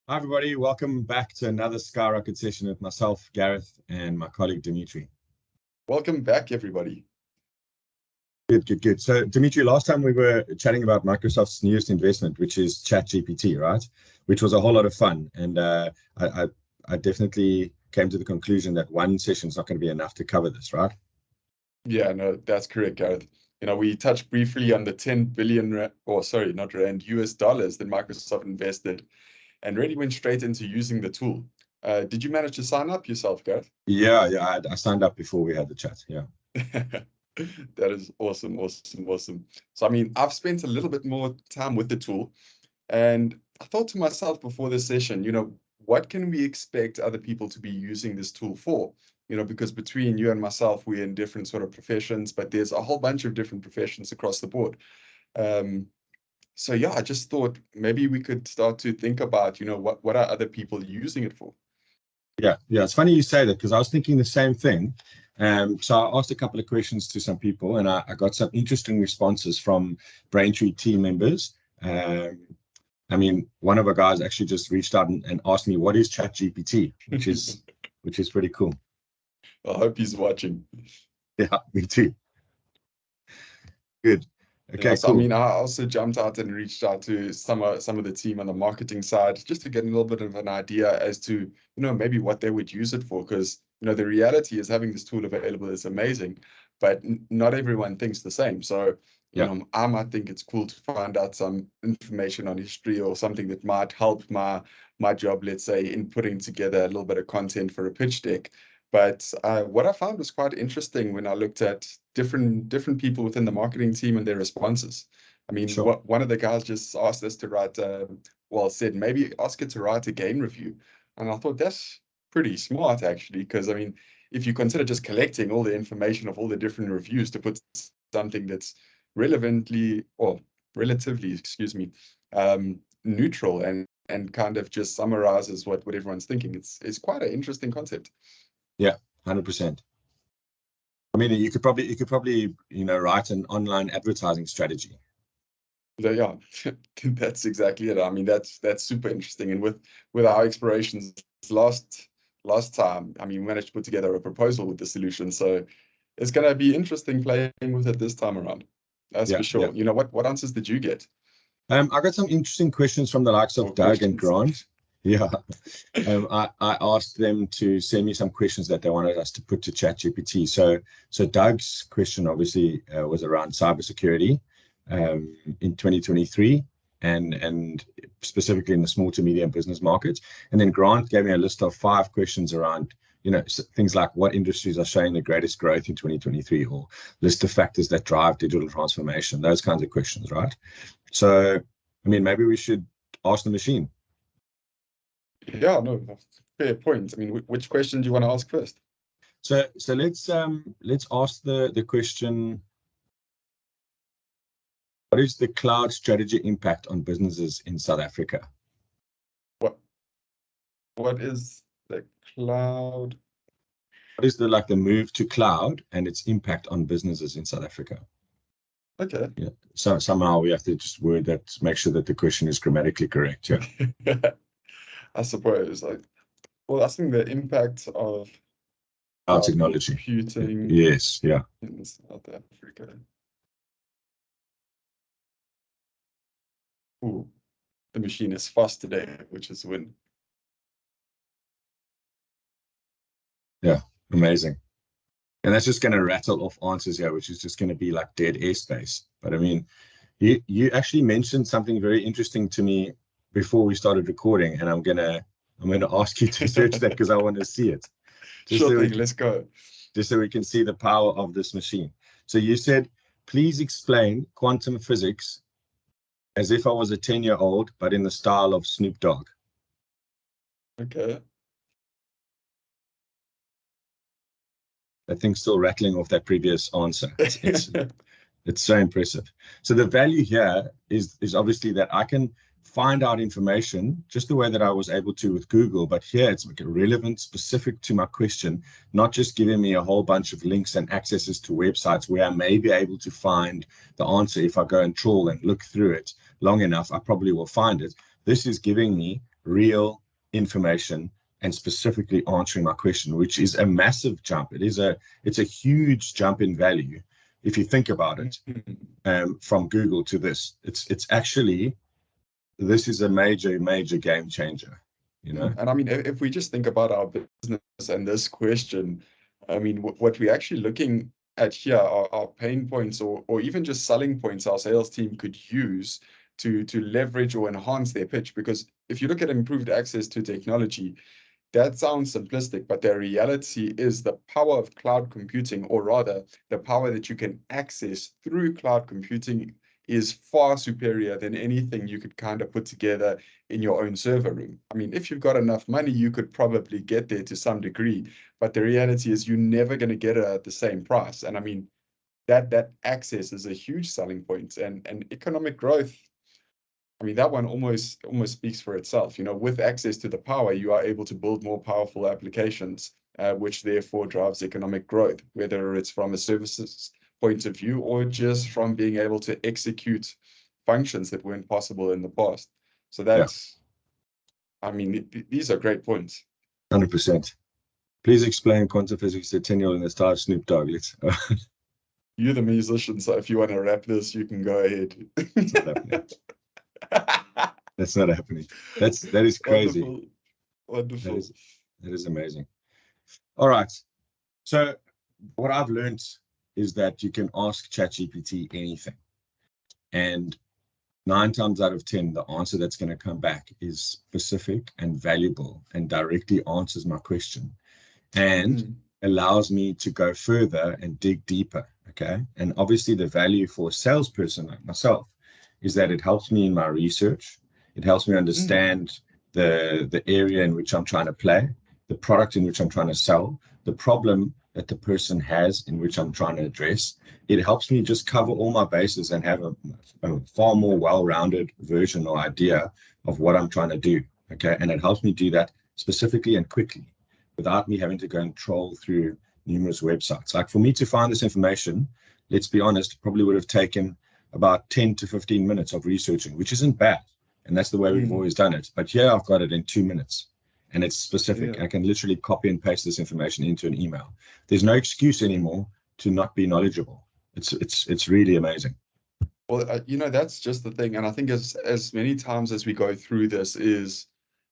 Hi, everybody. Welcome back to another SkyRocket session with myself, Gareth, and my colleague, Dimitri. Welcome back, everybody. Good. So, Dimitri, last time we were chatting about Microsoft's newest investment, which is CHAT GPT, right? Which was a whole lot of fun. And I definitely came to the conclusion that one session is not going to be enough to cover this, right? Yeah, no, that's correct, Gareth. We touched briefly on the 10 billion, not rand, US dollars that Microsoft invested and really went straight into using the tool. Did you manage to sign up yourself, Gareth? Yeah. I signed up before we had the chat. Yeah. That is awesome. So, I've spent a little bit more time with the tool, and I thought to myself before this session, what can we expect other people to be using this tool for? Because between you and myself, we're in different sort of professions, but there's a whole bunch of different professions across the board. So yeah, I just thought maybe we could start to think about, what are other people using it for? Yeah. It's funny you say that because I was thinking the same thing. So I asked a couple of questions to some people, and I got some interesting responses from Braintree team members. One of our guys actually just reached out and asked me, what is CHAT GPT, which is pretty cool. I hope he's watching. Yeah, me too. Good. Okay, Yeah, so, cool. I also jumped out and reached out to some of the team on the marketing side just to get a little bit of an idea as to, maybe what they would use it for. Because, the reality is having this tool available is amazing, but not everyone thinks the same. So, I might think it's cool to find out some information on history or something that might help my job, let's say, in putting together a little bit of content for a pitch deck. But what I found was quite interesting when I looked at different people within the marketing team and their responses. Sure. One of the guys just asked us to write, said maybe ask it to write a game review. And I thought that's pretty smart, actually, because, if you consider just collecting all the information of all the different reviews to put something that's relatively, neutral and kind of just summarizes what everyone's thinking, it's quite an interesting concept. Yeah, 100%. You could probably write an online advertising strategy. Yeah, that's exactly it. That's super interesting. And with our explorations last time, we managed to put together a proposal with the solution. So it's going to be interesting playing with it this time around. That's for sure. Yeah. What answers did you get? I got some interesting questions from the likes of Doug and Grant. Yeah. I asked them to send me some questions that they wanted us to put to CHAT GPT. So Doug's question obviously was around cybersecurity in 2023 and specifically in the small to medium business markets. And then Grant gave me a list of 5 questions around, things like what industries are showing the greatest growth in 2023, or list of factors that drive digital transformation, those kinds of questions, right? So, maybe we should ask the machine. Yeah, no, fair point. Which question do you want to ask first? So let's ask the question: what is the cloud strategy impact on businesses in South Africa? What is the cloud? What is the move to cloud and its impact on businesses in South Africa? Okay. Yeah. So somehow we have to just word that, make sure that the question is grammatically correct. Yeah. I suppose. I think the impact of cloud technology, computing, yes, yeah, in South Africa. Ooh, the machine is fast today, which is a win. Yeah, amazing. And that's just going to rattle off answers here, which is just going to be like dead airspace. But you actually mentioned something very interesting to me before we started recording, and I'm gonna ask you to search that because I want to see it. Let's go. Just so we can see the power of this machine. So you said, please explain quantum physics as if I was a 10-year-old, but in the style of Snoop Dogg. Okay. That thing's still rattling off that previous answer. It's so impressive. So the value here is obviously that I can find out information just the way that I was able to with Google, but here it's relevant, specific to my question, not just giving me a whole bunch of links and accesses to websites where I may be able to find the answer. If I go and trawl and look through it long enough, I probably will find it. This is giving me real information and specifically answering my question, which is a massive jump. It's a huge jump in value if you think about it. From Google to this, it's actually, this is a major game changer, you know. And I mean, if we just think about our business and this question, I mean, what we're actually looking at here are pain points or even just selling points our sales team could use to leverage or enhance their pitch. Because if you look at improved access to technology, that sounds simplistic, but the reality is the power of cloud computing, or rather the power that you can access through cloud computing, is far superior than anything you could kind of put together in your own server room. I mean, if you've got enough money, you could probably get there to some degree, but the reality is you're never going to get it at the same price. And I mean, that access is a huge selling point, and economic growth. I mean, that one almost speaks for itself. You know, with access to the power, you are able to build more powerful applications, which therefore drives economic growth, whether it's from a services point of view or just from being able to execute functions that weren't possible in the past. So that's, I mean, these are great points. 100%. Please explain quantum physics to 10-year-old in the style of Snoop Dogg. You're the musician, so if you want to rap this, you can go ahead. It's not happening. That's not happening. That is crazy. Wonderful. That is amazing. All right. So what I've learned is that you can ask CHAT GPT anything, and 9 times out of 10, the answer that's going to come back is specific and valuable and directly answers my question and allows me to go further and dig deeper. Okay. And obviously the value for a salesperson like myself is that it helps me in my research. It helps me understand the area in which I'm trying to play, the product in which I'm trying to sell, the problem that the person has in which I'm trying to address. It helps me just cover all my bases and have a far more well-rounded version or idea of what I'm trying to do. Okay. And it helps me do that specifically and quickly without me having to go and troll through numerous websites. Like for me to find this information, let's be honest, probably would have taken about 10 to 15 minutes of researching, which isn't bad. And that's the way we've always done it. But here I've got it in 2 minutes and it's specific. Yeah. I can literally copy and paste this information into an email. There's no excuse anymore to not be knowledgeable. It's really amazing. Well, you know, that's just the thing. And I think as many times as we go through this is,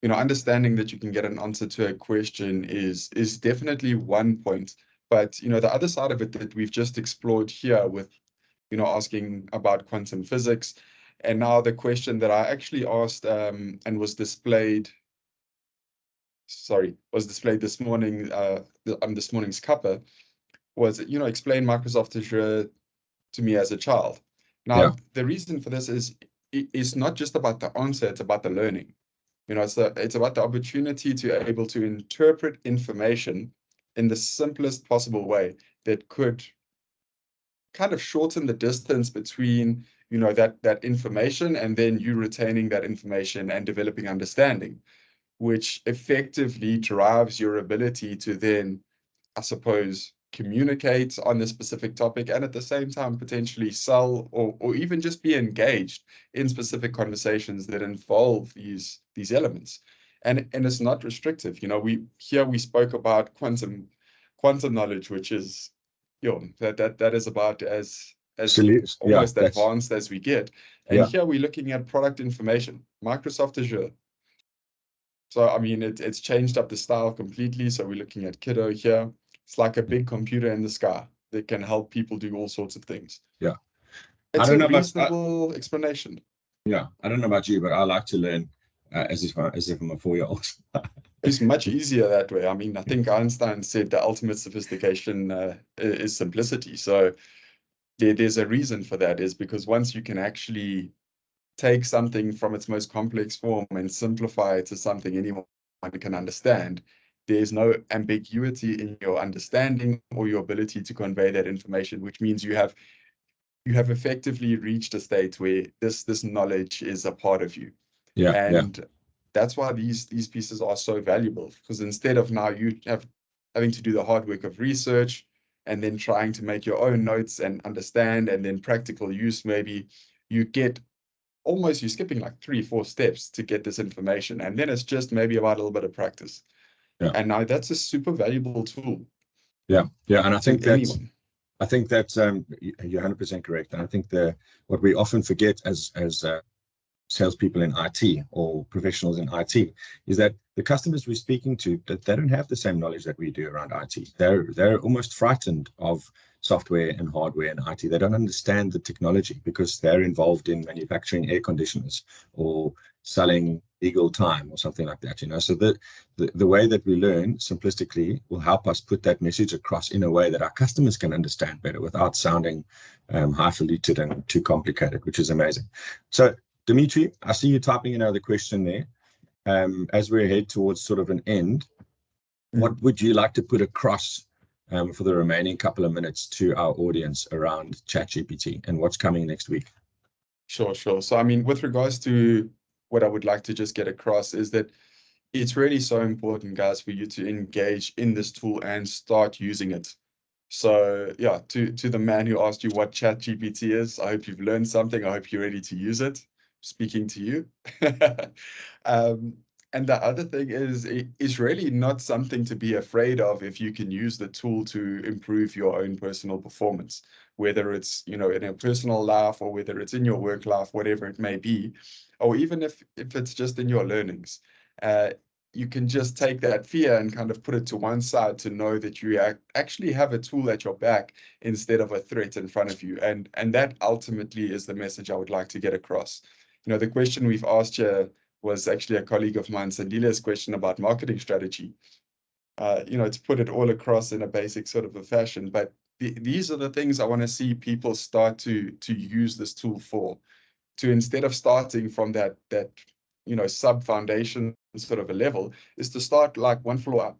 you know, understanding that you can get an answer to a question is definitely one point. But, you know, the other side of it that we've just explored here with, you know, asking about quantum physics, and now the question that I actually asked and was displayed this morning on this morning's cuppa was, you know, explain Microsoft Azure to me as a child. Now, the reason for this is it's not just about the answer, it's about the learning. You know, it's about the opportunity to be able to interpret information in the simplest possible way that could kind of shorten the distance between, you know, that information and then you retaining that information and developing understanding, which effectively drives your ability to then, I suppose, communicate on this specific topic and at the same time potentially sell or even just be engaged in specific conversations that involve these elements. And it's not restrictive. You know, we spoke about quantum knowledge, which is, you know, that is about as almost advanced as we get. And here we're looking at product information, Microsoft Azure. So I mean, it's changed up the style completely. So we're looking at Kiddo here. It's like a big computer in the sky that can help people do all sorts of things. Yeah. It's a reasonable explanation. Yeah. I don't know about you, but I like to learn as if I'm a 4-year-old. It's much easier that way. I mean, I think Einstein said the ultimate sophistication is simplicity. So there's a reason for that, is because once you can actually take something from its most complex form and simplify it to something anyone can understand, there's no ambiguity in your understanding or your ability to convey that information, which means you have effectively reached a state where this knowledge is a part of you. And that's why these pieces are so valuable, because instead of now you having to do the hard work of research and then trying to make your own notes and understand and then practical use, maybe you get almost you're skipping like 3-4 steps to get this information, and then it's just maybe about a little bit of practice. Yeah. And now that's a super valuable tool. Yeah, and I think that's anyone. you're 100% correct. And I think what we often forget as salespeople in IT or professionals in IT is that the customers we're speaking to, that they don't have the same knowledge that we do around IT. They're almost frightened of software and hardware and IT. They don't understand the technology because they're involved in manufacturing air conditioners or selling legal time or something like that, So the way that we learn simplistically will help us put that message across in a way that our customers can understand better without sounding highfalutin and too complicated, which is amazing. So Dimitri, I see you typing another question there. As we head towards sort of an end, what would you like to put across for the remaining couple of minutes to our audience around CHAT GPT and what's coming next week? Sure. So, I mean, with regards to what I would like to just get across is that it's really so important, guys, for you to engage in this tool and start using it. So yeah, to the man who asked you what CHAT GPT is, I hope you've learned something. I hope you're ready to use it. Speaking to you. And the other thing is, it's really not something to be afraid of if you can use the tool to improve your own personal performance, whether it's, in a personal life or whether it's in your work life, whatever it may be, or even if it's just in your learnings. You can just take that fear and kind of put it to one side to know that you actually have a tool at your back instead of a threat in front of you. And that ultimately is the message I would like to get across. The question we've asked here was actually a colleague of mine, Sandila's question about marketing strategy. To put it all across in a basic sort of a fashion, but these are the things I want to see people start to use this tool for. To instead of starting from that sub foundation sort of a level, is to start like one floor up.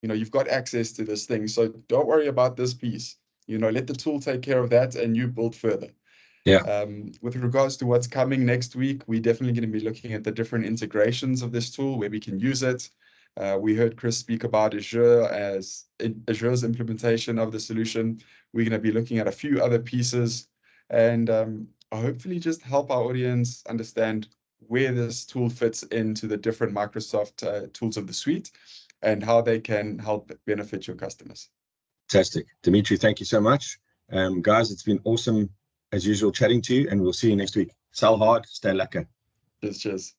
You've got access to this thing, so don't worry about this piece. Let the tool take care of that, and you build further. Yeah. With regards to what's coming next week, we're definitely going to be looking at the different integrations of this tool, where we can use it. We heard Chris speak about Azure as Azure's implementation of the solution. We're going to be looking at a few other pieces, and hopefully just help our audience understand where this tool fits into the different Microsoft tools of the suite and how they can help benefit your customers. Fantastic. Dimitri, thank you so much. Guys, it's been awesome as usual chatting to you, and we'll see you next week. Sell hard, stay lekker. Cheers.